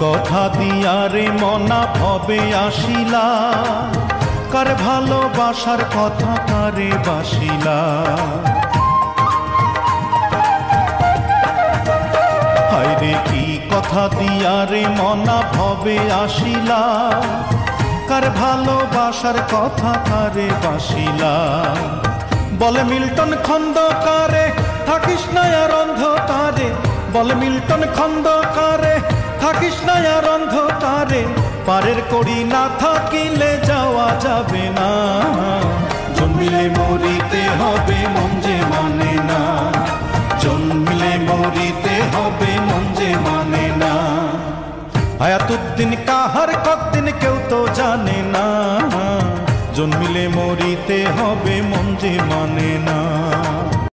কথা দিয়া রে মনা ভবে আসিলা, কার ভালোবাসার কথা কারে বাসিলা। হায়রে কি কথা দিয়া রে মনা ভবে আসিলা, কার ভালোবাসার কথা কারে বাসিলা। বলে মিল্টন খন্দকারে থাকিস না আর অন্ধকারে, বলে মিল্টন খন্দকারে থাকিস না আর অন্ধকারে, পারের কড়ি না থাকিলে যাওয়া যাবে না। জন্মিলে মরিতে হবে মন যে মানে না, জন্মিলে মরিতে হবে মন যে মানে না। হায়াতুদ্দিন কাহার কতদিন কেউ তো জানে না, জন্মিলে মরিতে হবে মন যে মানে না।